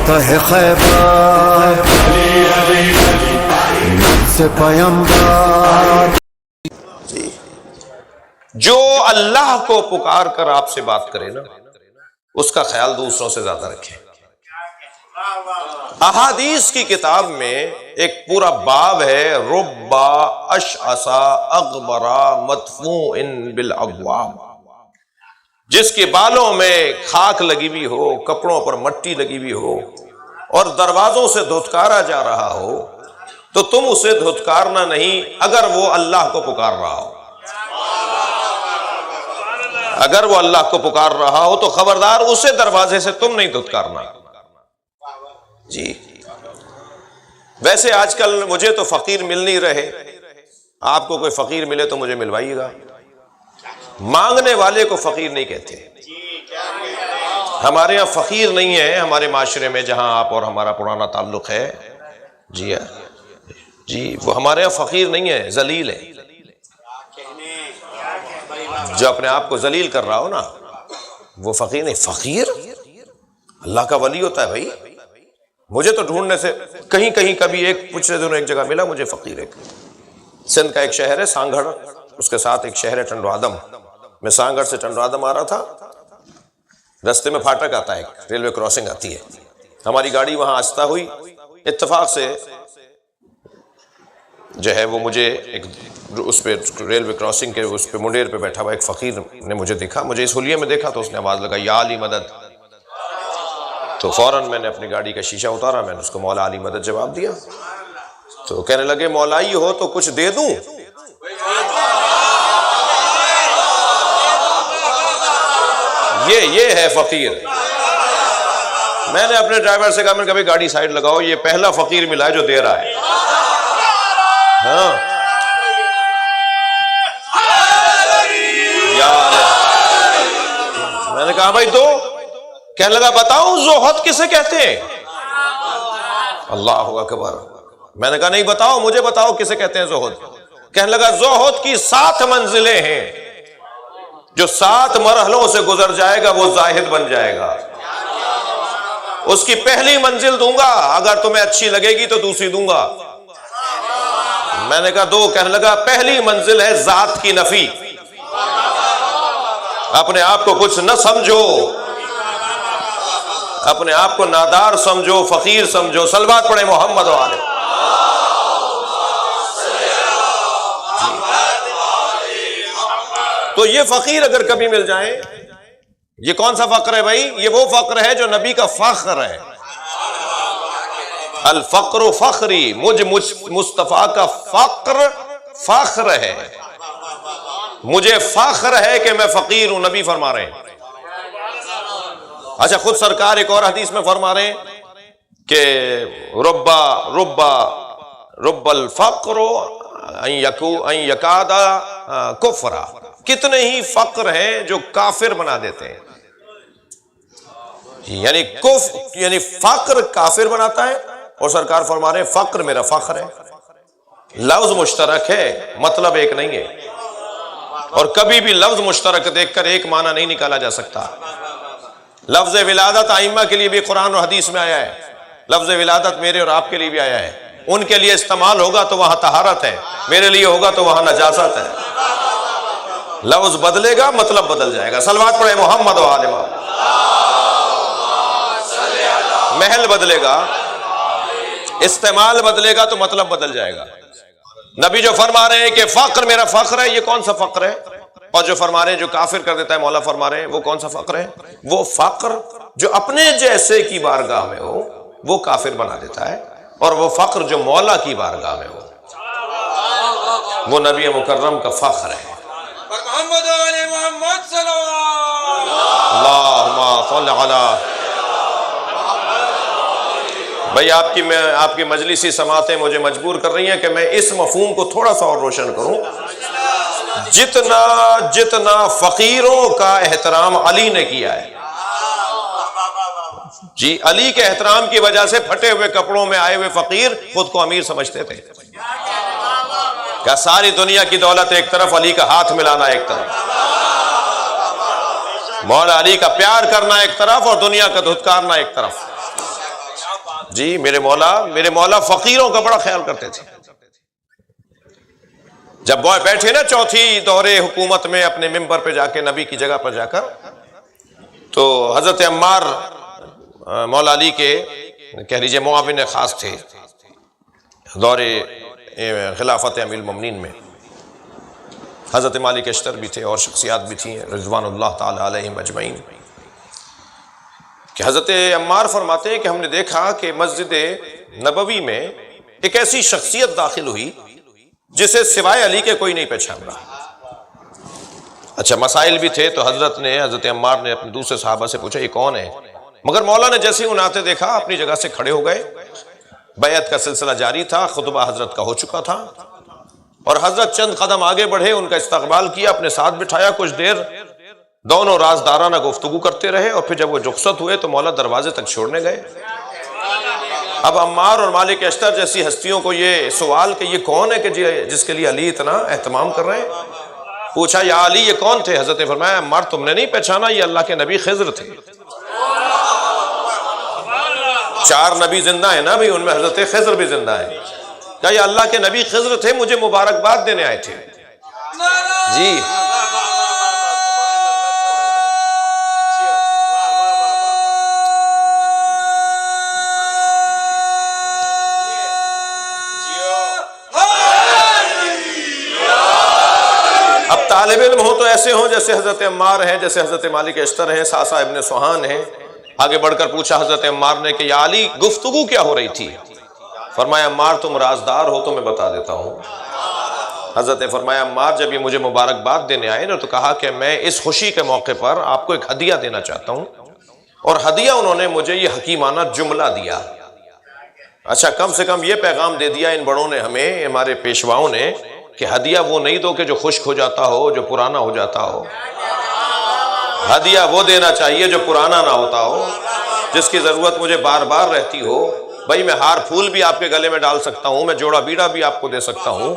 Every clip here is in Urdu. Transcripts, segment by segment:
فتح خیبر سے پیمبر. جو اللہ کو پکار کر آپ سے بات کرے نا، اس کا خیال دوسروں سے زیادہ رکھیں. احادیث کی کتاب میں ایک پورا باب ہے، ربا اشعثا اغبرا مدفوع بالابواب، جس کے بالوں میں خاک لگی ہوئی ہو، کپڑوں پر مٹی لگی ہوئی ہو اور دروازوں سے دھتکارا جا رہا ہو، تو تم اسے دھتکارنا نہیں اگر وہ اللہ کو پکار رہا ہو. اگر وہ اللہ کو پکار رہا ہو تو خبردار اسے دروازے سے تم نہیں دھتکارنا. جی ویسے آج کل مجھے تو فقیر مل نہیں رہے، آپ کو کوئی فقیر ملے تو مجھے ملوائیے گا. مانگنے والے کو فقیر نہیں کہتے. ہمارے یہاں فقیر نہیں ہے، ہمارے معاشرے میں جہاں آپ اور ہمارا پرانا تعلق ہے. جی ہاں جی، وہ ہمارے یہاں فقیر نہیں ہے، ذلیل ہے. جو اپنے آپ کو ذلیل کر رہا ہو نا وہ فقیر نہیں. فقیر اللہ کا ولی ہوتا ہے بھائی. مجھے تو ڈھونڈنے سے کہیں کبھی ایک پچھلے دنوں ایک جگہ ملا مجھے فقیر. ایک سندھ کا ایک شہر ہے سانگھڑ، اس کے ساتھ ایک شہر ہے ٹنڈو آدم. میں سانگھڑ سے ٹنڈو آدم آ رہا تھا، رستے میں پھاٹک آتا ہے، ایک ریلوے کراسنگ آتی ہے. ہماری گاڑی وہاں آہستہ ہوئی، اتفاق سے جو ہے وہ مجھے ایک اس پہ ریلوے کراسنگ کے اس پہ منڈیر پہ بیٹھا ہوا ایک فقیر نے مجھے دیکھا، مجھے اس حلیے میں دیکھا تو اس نے آواز لگائی یا علی مدد. تو فوراً میں نے اپنی گاڑی کا شیشہ اتارا، میں نے اس کو مولا علی مدد جواب دیا. تو کہنے لگے مولائی ہو تو کچھ دے دوں؟ یہ ہے فقیر. میں نے اپنے ڈرائیور سے کہا میں نے کبھی گاڑی سائیڈ لگاؤ، یہ پہلا فقیر ملا ہے جو دے رہا ہے. ہاں میں نے کہا بھائی دو. کہنے لگا بتاؤں زہد کسے کہتے ہیں؟ اللہ اکبر. میں نے کہا نہیں بتاؤ، مجھے بتاؤ کسے کہتے ہیں زہد. کہنے لگا زہد کی 7 منزلیں ہیں، جو 7 مرحلوں سے گزر جائے گا وہ زاہد بن جائے گا. اس کی پہلی منزل دوں گا، اگر تمہیں اچھی لگے گی تو دوسری دوں گا. میں نے کہا دو. کہنے لگا پہلی منزل ہے ذات کی نفی، اپنے آپ کو کچھ نہ سمجھو، اپنے آپ کو نادار سمجھو، فقیر سمجھو. صلوات پڑھے محمد والے. تو یہ فقیر اگر کبھی مل جائیں، یہ کون سا فقر ہے بھائی؟ یہ وہ فقر ہے جو نبی کا فخر ہے. الفقر فخری، مجھ مصطفیٰ کا فقر فخر ہے. مجھے فخر ہے کہ میں فقیر ہوں. نبی فرما رہے ہیں. اچھا خود سرکار ایک اور حدیث میں فرما رہے ہیں کہ رب الفقر ان یکاد کفرا. کتنے ہی فقر ہیں جو کافر بنا دیتے ہیں. یعنی فقر کافر بناتا ہے. اور سرکار فرما رہے ہیں فقر میرا فخر ہے. لفظ مشترک ہے، مطلب ایک نہیں ہے. اور کبھی بھی لفظ مشترک دیکھ کر ایک معنی نہیں نکالا جا سکتا. لفظ ولادت ائمہ کے لیے بھی قرآن اور حدیث میں آیا ہے. لفظ ولادت میرے اور آپ کے لیے بھی آیا ہے. ان کے لیے استعمال ہوگا تو وہاں طہارت ہے، میرے لیے ہوگا تو وہاں نجاست ہے. لفظ بدلے گا مطلب بدل جائے گا. صلوات پڑھے محمد و آل محمد. محل بدلے گا، استعمال بدلے گا تو مطلب بدل جائے گا. نبی جو فرما رہے ہیں کہ فقر میرا فخر ہے، یہ کون سا فقر ہے؟ اور جو فرما رہے ہیں جو کافر کر دیتا ہے، مولا فرما رہے ہیں وہ کون سا فقر ہے؟ وہ فقر جو اپنے جیسے کی بارگاہ میں ہو وہ کافر بنا دیتا ہے، اور وہ فقر جو مولا کی بارگاہ میں ہو وہ نبی مکرم کا فخر ہے. محمد علی محمد صلی اللہم صل علی. بھائی آپ کی مجلسی سماعتیں مجھے مجبور کر رہی ہیں کہ میں اس مفہوم کو تھوڑا سا اور روشن کروں. جتنا فقیروں کا احترام علی نے کیا ہے، جی علی کے احترام کی وجہ سے پھٹے ہوئے کپڑوں میں آئے ہوئے فقیر خود کو امیر سمجھتے تھے. کیا ساری دنیا کی دولت ایک طرف، علی کا ہاتھ ملانا ایک طرف، مولا علی کا پیار کرنا ایک طرف اور دنیا کا دھتکارنا ایک طرف. جی میرے مولا فقیروں کا بڑا خیال کرتے تھے. جب وہ بیٹھے نا چوتھی دورے حکومت میں اپنے ممبر پہ جا کے نبی کی جگہ پر جا کر, تو حضرت عمار مولا علی کے کہہ لیجیے معاون خاص تھے دور خلافت امیر المومنین میں. حضرت مالک اشتر بھی تھے اور شخصیات بھی تھیں رضوان اللہ تعالی علیہم اجمعین. کہ حضرت عمار فرماتے ہیں کہ ہم نے دیکھا کہ مسجد نبوی میں ایک ایسی شخصیت داخل ہوئی جسے سوائے علی کے کوئی نہیں پہچان رہا. اچھا مسائل بھی تھے, تو حضرت عمار نے اپنے دوسرے صحابہ سے پوچھا یہ کون ہے, مگر مولا نے جیسے انہیں آتے دیکھا اپنی جگہ سے کھڑے ہو گئے. بیعت کا سلسلہ جاری تھا, خطبہ حضرت کا ہو چکا تھا, اور حضرت چند قدم آگے بڑھے, ان کا استقبال کیا, اپنے ساتھ بٹھایا, کچھ دیر دونوں رازدارانہ گفتگو کرتے رہے, اور پھر جب وہ رخصت ہوئے تو مولا دروازے تک چھوڑنے گئے. اب عمار اور مالک اشتر جیسی ہستیوں کو یہ سوال کہ یہ کون ہے کہ جس کے لیے علی اتنا اہتمام کر رہے ہیں, پوچھا یا علی یہ کون تھے؟ حضرت نے فرمایا عمار تم نے نہیں پہچانا, یہ اللہ کے نبی خضر تھے. 4 نبی زندہ ہیں نا بھئی, ان میں حضرت خضر بھی زندہ ہے. کہا یہ اللہ کے نبی خضر تھے, مجھے مبارکباد دینے آئے تھے. جی اب طالب علم ہو تو ایسے ہوں جیسے حضرت عمار ہیں, جیسے حضرت مالک اشتر ہیں, ساسا ابن سوہان ہیں. آگے بڑھ کر پوچھا حضرت عمار نے کہ یا علی گفتگو کیا ہو رہی تھی؟ فرمایا عمار تم رازدار ہو تو میں بتا دیتا ہوں. حضرت نے فرمایا عمار جب یہ مجھے مبارکباد دینے آئے نا, تو کہا کہ میں اس خوشی کے موقع پر آپ کو ایک ہدیہ دینا چاہتا ہوں, اور ہدیہ انہوں نے مجھے یہ حکیمانہ جملہ دیا. اچھا کم سے کم یہ پیغام دے دیا ان بڑوں نے ہمیں, ہمارے پیشواؤں نے, کہ ہدیہ وہ نہیں دو کہ جو خشک ہو جاتا ہو, جو پرانا ہو جاتا ہو. ہدیہ وہ دینا چاہیے جو پرانا نہ ہوتا ہو, جس کی ضرورت مجھے بار بار رہتی ہو. بھائی میں ہار پھول بھی آپ کے گلے میں ڈال سکتا ہوں, میں جوڑا بیڑا بھی آپ کو دے سکتا ہوں,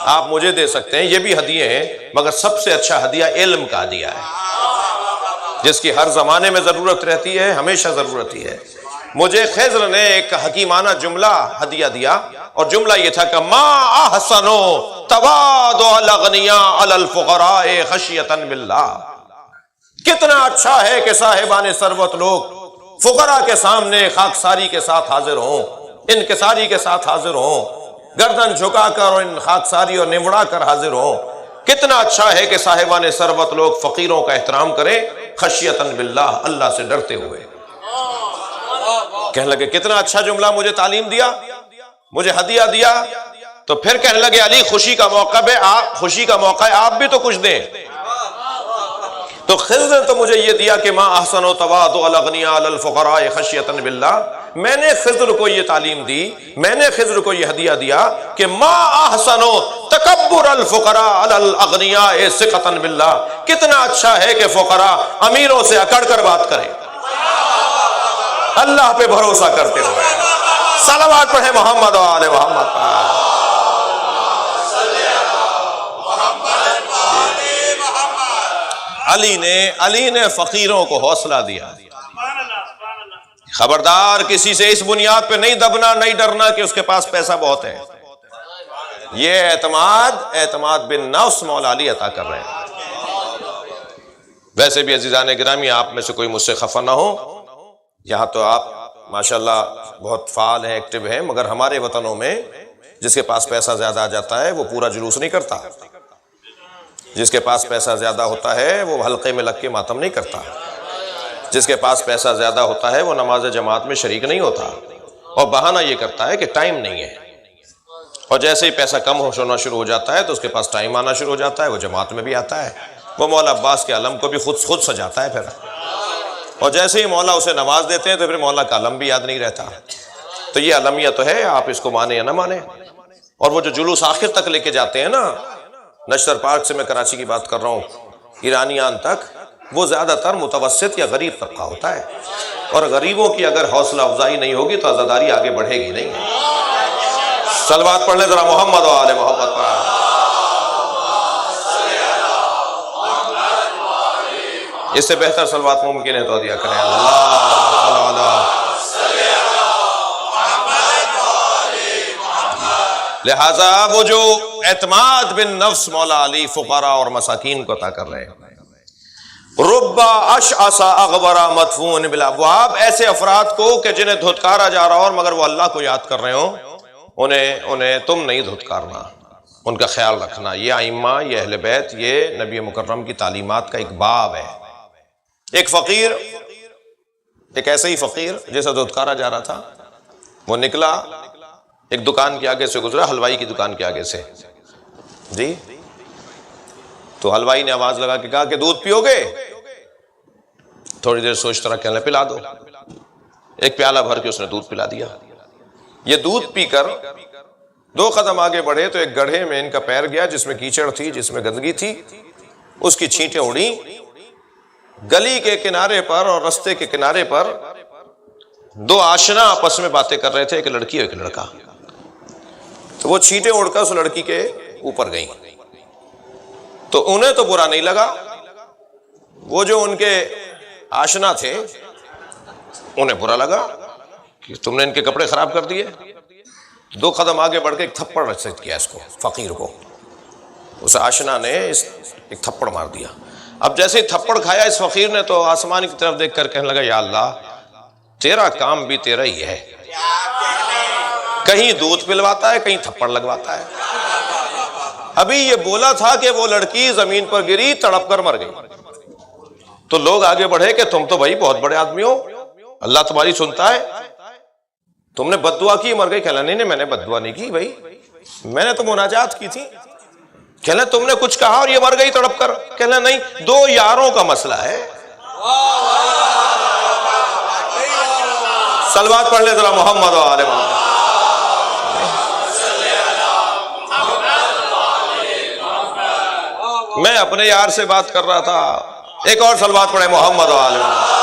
آپ مجھے دے سکتے ہیں, یہ بھی ہدیے ہیں, مگر سب سے اچھا ہدیہ علم کا ہدیہ ہے, جس کی ہر زمانے میں ضرورت رہتی ہے, ہمیشہ ضرورت ہی ہے. مجھے خضر نے ایک حکیمانہ جملہ ہدیہ دیا, اور جملہ یہ تھا کہ ما احسنو تواضع الاغنیاء علی الفقراء خشیۃ باللہ. کتنا اچھا ہے کہ صاحبان ثروت لوگ فقراء کے سامنے خاکساری کے ساتھ حاضر ہوں, انکساری کے ساتھ حاضر ہوں, گردن جھکا کر اور ان خاکساری اور نمڑا کر حاضر ہوں. کتنا اچھا ہے کہ صاحبان ثروت لوگ فقیروں کا احترام کریں خشیۃ باللہ, اللہ سے ڈرتے ہوئے. کہنے لگے کتنا اچھا جملہ مجھے تعلیم دیا, مجھے ہدیہ دیا. تو پھر کہنے لگے علی خوشی کا موقع ہے, خوشی کا موقع ہے, آپ بھی تو کچھ دیں. تو خضر نے تو مجھے یہ دیا کہ ما احسن تواضع الاغنیاء علی الفقراء خشیۃ باللہ. میں نے خضر کو یہ تعلیم دی, میں نے خضر کو یہ ہدیہ دیا کہ ما احسن تکبر الفقراء علی الاغنیاء ثقۃ باللہ. کتنا اچھا ہے کہ فقراء امیروں سے اکڑ کر بات کریں, اللہ پہ بھروسہ کرتے ہوئے. صلوات پڑھیں محمد و آل محمد پر. علی نے فقیروں کو حوصلہ دیا. خبردار کسی سے اس بنیاد پہ نہیں دبنا, نہیں ڈرنا کہ اس کے پاس پیسہ بہت ہے. یہ اعتماد بن نفس مولا علی عطا کر رہے ہیں. ویسے بھی عزیزان گرامی, آپ میں سے کوئی مجھ سے خفا نہ ہو, یہاں تو آپ ماشاءاللہ بہت فعال ہیں, ایکٹیو ہیں, مگر ہمارے وطنوں میں جس کے پاس پیسہ زیادہ آ جاتا ہے وہ پورا جلوس نہیں کرتا. جس کے پاس پیسہ زیادہ ہوتا ہے وہ حلقے میں لگ کے ماتم نہیں کرتا. جس کے پاس پیسہ زیادہ ہوتا ہے وہ نماز جماعت میں شریک نہیں ہوتا, اور بہانہ یہ کرتا ہے کہ ٹائم نہیں ہے. اور جیسے ہی پیسہ کم ہونا شروع ہو جاتا ہے تو اس کے پاس ٹائم آنا شروع ہو جاتا ہے, وہ جماعت میں بھی آتا ہے. وہ مولا عباس کے علم کو بھی خود سجاتا ہے پھر, اور جیسے ہی مولا اسے نواز دیتے ہیں تو پھر مولا کا علم بھی یاد نہیں رہتا. تو یہ علمیہ تو ہے, آپ اس کو مانیں یا نہ مانیں. اور وہ جو جلوس آخر تک لے کے جاتے ہیں نا, نشتر پارک سے میں کراچی کی بات کر رہا ہوں, ایرانیان تک, وہ زیادہ تر متوسط یا غریب طبقہ ہوتا ہے, اور غریبوں کی اگر حوصلہ افزائی نہیں ہوگی تو عزاداری آگے بڑھے گی نہیں. صلوات پڑھ لیں ذرا محمد و آل محمد پر. اس سے بہتر صلوات ممکن ہے تو دیا کریں. اللہ لہذا وہ جو اعتماد بن نفس مولا علی فقراء اور مساکین کو عطا کر رہے ہیں. ربا اشعث اغبرا مدفون بالابواب، ایسے افراد کو کہ جنہیں دھتکارا جا رہا ہو اور مگر وہ اللہ کو یاد کر رہے ہوں، انہیں تم نہیں دھتکارنا، ان کا خیال رکھنا. یہ ائمہ، یہ اہل بیت، یہ نبی مکرم کی تعلیمات کا ایک باب ہے. ایک فقیر، ایک ایسا ہی فقیر جیسا دھتکارا جا رہا تھا، وہ نکلا ایک دکان کے آگے سے گزرا، حلوائی کی دکان کے آگے سے. جی تو حلوائی نے آواز لگا کے کہا کہ دودھ پیو گے؟ تھوڑی دیر سوچتا رہا، کہنے پلا دو. ایک پیالہ بھر کے اس نے دودھ پلا دیا. یہ دودھ پی کر 2 قدم آگے بڑھے تو ایک گڑھے میں ان کا پیر گیا جس میں کیچڑ تھی، جس میں گندگی تھی. اس کی چھینٹیں اڑی. گلی کے کنارے پر اور رستے کے کنارے پر 2 آشنا آپس میں باتیں کر رہے تھے، ایک لڑکی اور ایک لڑکا. تو وہ چھینٹیں اڑ کر اس لڑکی کے اوپر گئیں. تو انہیں تو برا نہیں لگا، وہ جو ان کے آشنا تھے انہیں برا لگا کہ تم نے ان کے کپڑے خراب کر دیے. 2 قدم آگے بڑھ کے ایک تھپڑ رسید کیا اس کو، فقیر کو. اس آشنا نے ایک تھپڑ مار دیا. اب جیسے ہی تھپڑ کھایا اس فقیر نے تو آسمان کی طرف دیکھ کر کہنے لگا، یا اللہ تیرا کام بھی تیرا ہی ہے، کہیں دودھ پلواتا ہے، کہیں تھپڑ لگواتا ہے. ابھی یہ بولا تھا کہ وہ لڑکی زمین پر گری، تڑپ کر مر گئی. تو لوگ آگے بڑھے کہ تم تو بھائی بہت بڑے آدمی ہو، اللہ تمہاری سنتا ہے، تم نے بد دعا کی، مر گئی. کہنا نہیں میں نے بد دعا نہیں کی بھائی، میں نے تو مناجات کی تھی. کہنا تم نے کچھ کہا اور یہ مر گئی تڑپ کر. کہنا نہیں، 2 یاروں کا مسئلہ ہے. صلوات پڑھ لے ذرا محمد و آل محمد. میں اپنے یار سے بات کر رہا تھا، ایک اور صلوات پڑھے محمد و آل محمد.